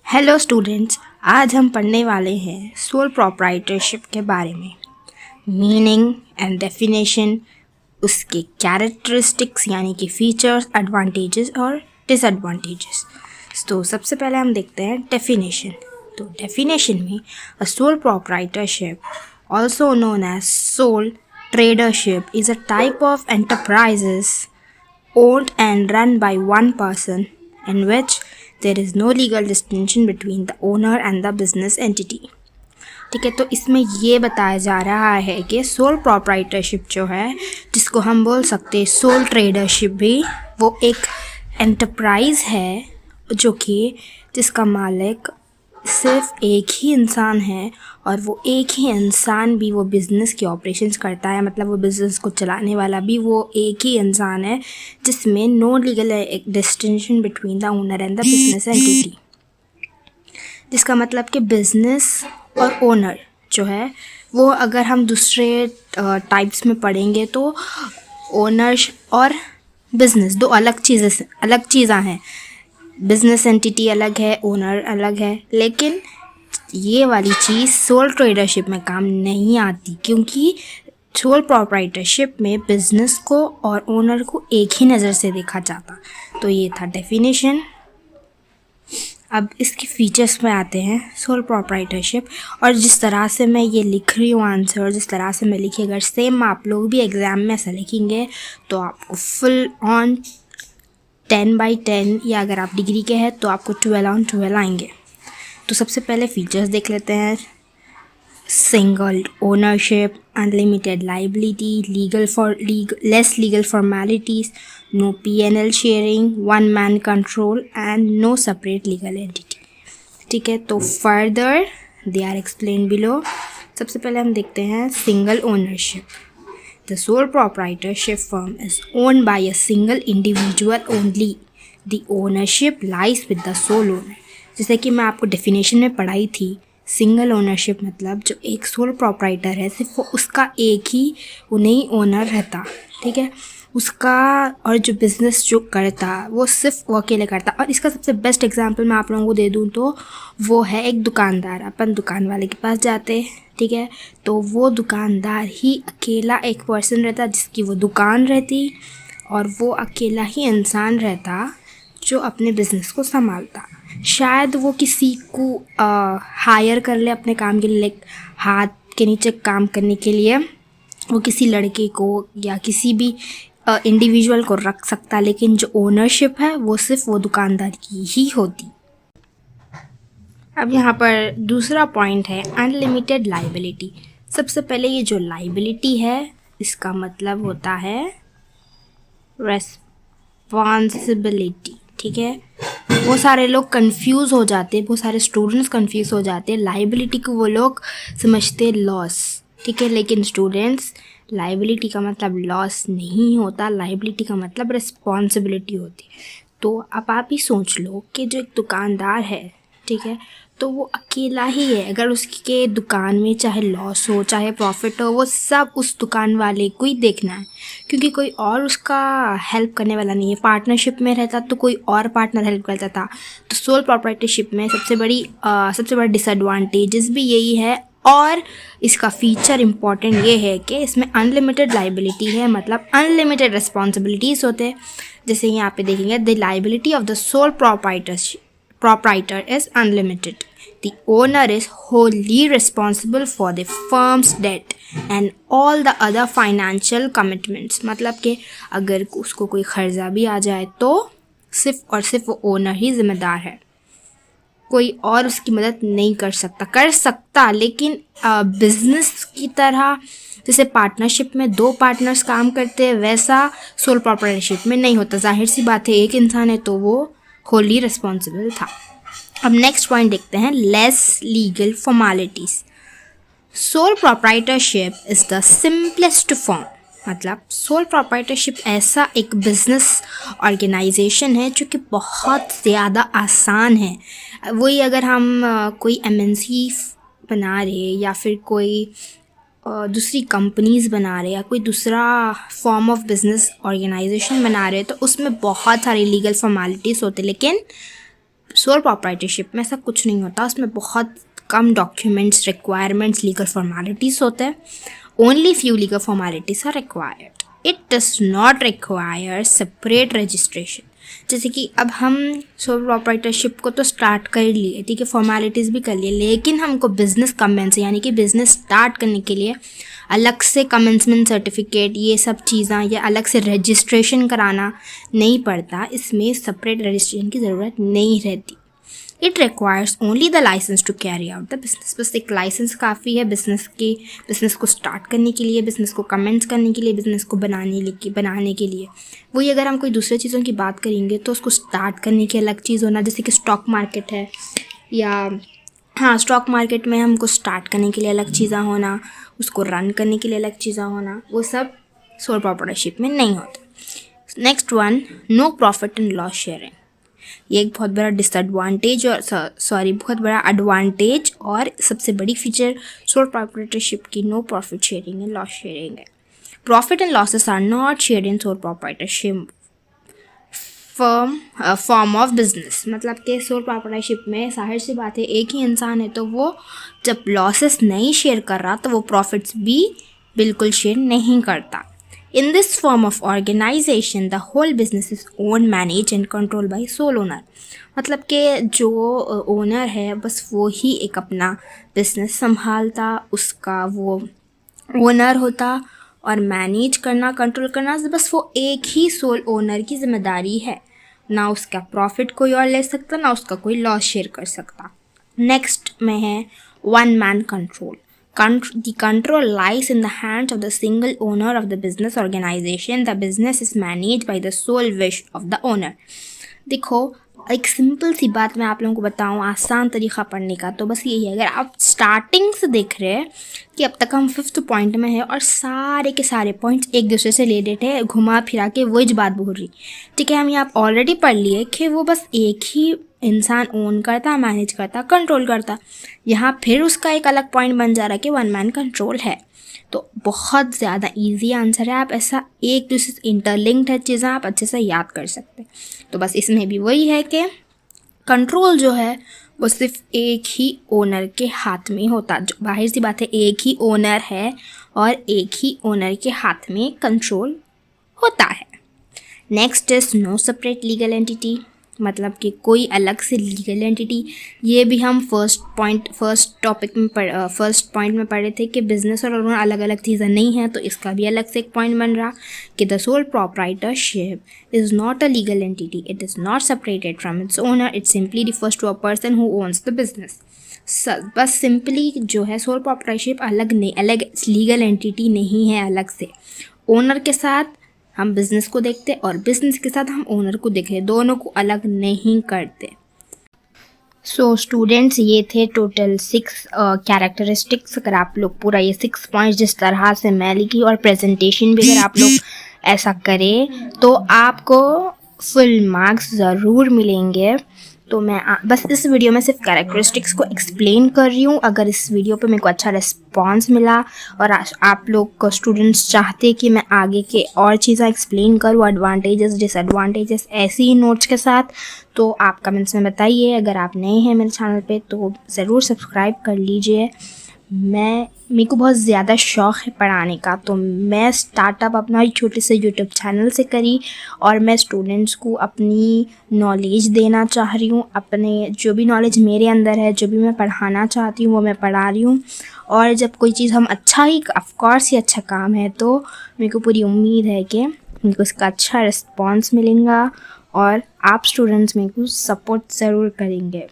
Hello students, आज हम पढ़ने वाले हैं सोल प्रोप्राइटरशिप के बारे में। मीनिंग एंड डेफिनेशन, उसके कैरेक्टरिस्टिक्स यानी कि फीचर्स, एडवांटेजेस और डिसएडवांटेजेस। तो सबसे पहले हम देखते हैं डेफिनेशन। तो डेफिनेशन में a sole proprietorship, also known as sole tradership, is a type of enterprises owned and run by one person in which there is no legal distinction between the owner and the business entity। ठीक है, तो इसमें ये बताया जा रहा है कि सोल प्रोप्राइटरशिप जो है, जिसको हम बोल सकते हैं सोल ट्रेडरशिप भी, वो एक एंटरप्राइज है जो कि जिसका मालिक सिर्फ एक ही इंसान है और वो एक ही इंसान भी वो बिज़नेस के ऑपरेशंस करता है। मतलब वो बिज़नेस को चलाने वाला भी वो एक ही इंसान है, जिसमें no legal distinction between the owner and the business entity. जिसका मतलब कि बिज़नेस और ओनर जो है वो, अगर हम दूसरे टाइप्स में पढ़ेंगे तो ओनर और बिज़नेस दो अलग चीज़ें हैं। बिज़नेस एंटिटी अलग है, ओनर अलग है, लेकिन ये वाली चीज़ सोल ट्रेडरशिप में काम नहीं आती, क्योंकि सोल प्रोप्राइटरशिप में बिज़नेस को और ओनर को एक ही नज़र से देखा जाता। तो ये था डेफिनेशन। अब इसके फीचर्स में आते हैं सोल प्रोप्राइटरशिप। और जिस तरह से मैं ये लिख रही हूँ आंसर, जिस तरह से मैं लिखी, अगर सेम आप लोग भी एग्ज़ाम में ऐसा लिखेंगे तो आपको फुल ऑन 10/10, या अगर आप डिग्री के हैं तो आपको 12/12 आएंगे। तो सबसे पहले फीचर्स देख लेते हैं। Single ownership, unlimited liability, less legal formalities, no P&L sharing, one man control and no separate legal entity. ठीक है, तो further they are explain below. सबसे पहले हम देखते हैं single ownership. The sole proprietorship firm is owned by a single individual only. The ownership lies with the sole owner. जैसे कि मैं आपको डेफिनेशन में पढ़ाई थी, सिंगल ओनरशिप मतलब जो एक सोल प्रोप्राइटर है, सिर्फ वो उसका एक ही उन्हीं ओनर रहता। ठीक है, उसका और जो बिज़नेस जो करता वो सिर्फ वो अकेले करता। और इसका सबसे बेस्ट एग्जांपल मैं आप लोगों को दे दूँ तो वो है एक दुकानदार। अपन दुकान वाले के पास जाते, ठीक है, तो वो दुकानदार ही अकेला एक पर्सन रहता जिसकी वो दुकान रहती, और वो अकेला ही इंसान रहता जो अपने बिज़नेस को संभालता। शायद वो किसी को हायर कर ले अपने काम के लिए, हाथ के नीचे काम करने के लिए वो किसी लड़के को या किसी भी इंडिविजुअल को रख सकता, लेकिन जो ओनरशिप है वो सिर्फ वो दुकानदार की ही होती। अब यहाँ पर दूसरा पॉइंट है अनलिमिटेड लाइबिलिटी। सबसे पहले ये जो लाइबिलिटी है, इसका मतलब होता है रेस्पॉन्सिबिलिटी। ठीक है, वो सारे लोग कंफ्यूज हो जाते, बहुत सारे स्टूडेंट्स कंफ्यूज हो जाते। लाइबिलिटी को वो लोग समझते लॉस, ठीक है, लेकिन स्टूडेंट्स, लाइबिलिटी का मतलब लॉस नहीं होता, लाइबिलिटी का मतलब रिस्पॉन्सिबिलिटी होती है। तो अब आप ही सोच लो कि जो एक दुकानदार है, ठीक है, तो वो अकेला ही है। अगर उसके दुकान में चाहे लॉस हो चाहे प्रॉफिट हो, वो सब उस दुकान वाले को ही देखना है, क्योंकि कोई और उसका हेल्प करने वाला नहीं है। पार्टनरशिप में रहता तो कोई और पार्टनर हेल्प करता था। तो सोल प्रोप्राइटरशिप में सबसे बड़ा डिसएडवांटेजेस भी यही है, और इसका फीचर इम्पॉर्टेंट ये है कि इसमें अनलिमिटेड लाइबिलिटी है, मतलब अनलिमिटेड रिस्पॉन्सिबिलिटीज़ होते हैं। जैसे यहाँ पे देखेंगे, the liability of the sole proprietor is unlimited. The owner is wholly responsible for the firm's debt and all the other financial commitments. मतलब कि अगर उसको कोई कर्जा भी आ जाए तो सिर्फ और सिर्फ वो ओनर ही जिम्मेदार है, कोई और उसकी मदद नहीं कर सकता। लेकिन बिजनेस की तरह जैसे पार्टनरशिप में 2 पार्टनर्स काम करते हैं, वैसा सोल प्रोप्राइटरशिप में नहीं होता। जाहिर सी बात है, एक इंसान है तो वो होली रिस्पॉन्सिबल था। अब नेक्स्ट पॉइंट देखते हैं, less legal formalities. Soul proprietorship is the simplest form. मतलब सोल प्रोप्राइटरशिप ऐसा एक बिज़नेस ऑर्गेनाइजेशन है जो कि बहुत ज़्यादा आसान है। वही अगर हम कोई MNC बना रहे या फिर कोई दूसरी कंपनीज़ बना रहे या कोई दूसरा फॉर्म ऑफ बिज़नेस ऑर्गेनाइजेशन बना रहे, तो उसमें बहुत सारी लीगल फॉर्मेलिटीज़ होते, लेकिन सोल प्रोप्राइटरशिप में ऐसा कुछ नहीं होता, उसमें बहुत कम डॉक्यूमेंट्स, रिक्वायरमेंट्स, लीगल फॉर्मेलिटीज़ होते हैं. Only few legal formalities are required. It does not require separate registration. जैसे कि अब हम सोल प्रोप्राइटरशिप को तो स्टार्ट कर लिए, ठीक है, फॉर्मेलिटीज़ भी कर लिए, लेकिन हमको बिज़नेस कमेंस यानी कि बिज़नेस स्टार्ट करने के लिए अलग से कमेंसमेंट सर्टिफिकेट, ये सब चीज़ें या अलग से रजिस्ट्रेशन कराना नहीं पड़ता. इसमें सेपरेट रजिस्ट्रेशन की ज़रूरत नहीं रहती. It requires only the license to carry out the business. बस एक लाइसेंस काफ़ी है बिज़नेस को स्टार्ट करने के लिए, बिज़नेस को कमेंस करने के लिए, बिज़नेस को बनाने के लिए. वही अगर हम कोई दूसरे चीज़ों की बात करेंगे तो उसको स्टार्ट करने की अलग चीज़ होना, जैसे कि स्टॉक मार्केट है, या हाँ, स्टॉक मार्केट में हमको स्टार्ट करने के लिए अलग चीज़ें होना, उसको रन करने के लिए अलग चीज़ें होना, वो सब सोल प्रोप्राइटरशिप में नहीं होता. Next one, no profit and loss sharing. ये एक बहुत बड़ा डिसएडवांटेज और बहुत बड़ा एडवांटेज और सबसे बड़ी फीचर सोल प्रोप्राइटरशिप की no profit sharing and loss sharing है. Profit and losses are not shared in sole proprietorship form of business. मतलब कि सोल प्रोप्राइटरशिप में जाहिर सी बात है, एक ही इंसान है तो वो जब लॉसेस नहीं शेयर कर रहा तो वो प्रॉफिट्स भी बिल्कुल शेयर नहीं करता. In this form of organization, the whole business is owned, managed and controlled by sole owner. मतलब कि जो ओनर है बस वो ही एक अपना बिजनेस संभालता, उसका वो ओनर होता, और मैनेज करना, कंट्रोल करना बस वो एक ही सोल ओनर की जिम्मेदारी है. ना उसका प्रॉफिट कोई और ले सकता, ना उसका कोई लॉस शेयर कर सकता. नेक्स्ट में है one man control. The control lies in the hands of the single owner of the business organization. The business is managed by the sole wish of the owner. देखो, एक simple सी बात मैं आप लोगों को बताऊं, आसान तरीक़ा पढ़ने का, तो बस यही है. अगर आप स्टार्टिंग से देख रहे हैं कि अब तक हम 5th पॉइंट में हैं और सारे के सारे पॉइंट्स एक दूसरे से रिलेटेड है, घुमा फिरा के वही बात बोल रही, ठीक है. हम यहाँ ऑलरेडी पढ़ लिए कि वो बस एक ही इंसान ओन करता, मैनेज करता, कंट्रोल करता. यहाँ फिर उसका एक अलग पॉइंट बन जा रहा है कि वन मैन कंट्रोल है. तो बहुत ज़्यादा इजी आंसर है. आप ऐसा एक दूसरे से इंटरलिंक्ड है चीज़ें, आप अच्छे से याद कर सकते हैं. तो बस इसमें भी वही है कि कंट्रोल जो है वो सिर्फ एक ही ओनर के हाथ में होता. जो बाहर सी बात है, एक ही ओनर है और एक ही ओनर के हाथ में कंट्रोल होता है. Next is no separate legal entity. मतलब कि कोई अलग से लीगल एंटिटी, ये भी हम फर्स्ट पॉइंट में पढ़े थे कि बिजनेस और ओनर अलग अलग चीज़ें नहीं हैं. तो इसका भी अलग से एक पॉइंट बन रहा कि the sole proprietorship is not a legal entity. It is not separated from its owner. It simply refers to a person who owns the business. बस सिंपली जो है सोल प्रोप्राइटरशिप अलग लीगल एंटिटी नहीं है. अलग से ओनर के साथ हम बिज़नेस को देखते और बिज़नेस के साथ हम ओनर को देखते, दोनों को अलग नहीं करते. सो स्टूडेंट्स, ये थे टोटल 6 कैरेक्टरिस्टिक्स. अगर आप लोग पूरा ये 6 पॉइंट्स जिस तरह से मैं लिखी और प्रेजेंटेशन भी अगर आप लोग ऐसा करें तो आपको फुल मार्क्स ज़रूर मिलेंगे. तो मैं बस इस वीडियो में सिर्फ कैरेक्टरिस्टिक्स को एक्सप्लेन कर रही हूँ. अगर इस वीडियो पे मेरे को अच्छा रिस्पांस मिला और आप लोग को स्टूडेंट्स चाहते कि मैं आगे के और चीज़ें एक्सप्लेन करूँ, एडवांटेजेस डिसएडवांटेजेस ऐसे ही नोट्स के साथ, तो आप कमेंट्स में बताइए. अगर आप नए हैं मेरे चैनल पे तो ज़रूर सब्सक्राइब कर लीजिए. मेरे को बहुत ज़्यादा शौक़ है पढ़ाने का, तो मैं स्टार्टअप अपना एक छोटे से यूट्यूब चैनल से करी और मैं स्टूडेंट्स को अपनी नॉलेज देना चाह रही हूँ. अपने जो भी नॉलेज मेरे अंदर है, जो भी मैं पढ़ाना चाहती हूँ वो मैं पढ़ा रही हूँ. और जब कोई चीज़ हम ऑफकोर्स ही अच्छा काम है तो मेरे को पूरी उम्मीद है कि मेरे को इसका अच्छा रिस्पॉन्स मिलेगा और आप स्टूडेंट्स मेरे को सपोर्ट ज़रूर करेंगे.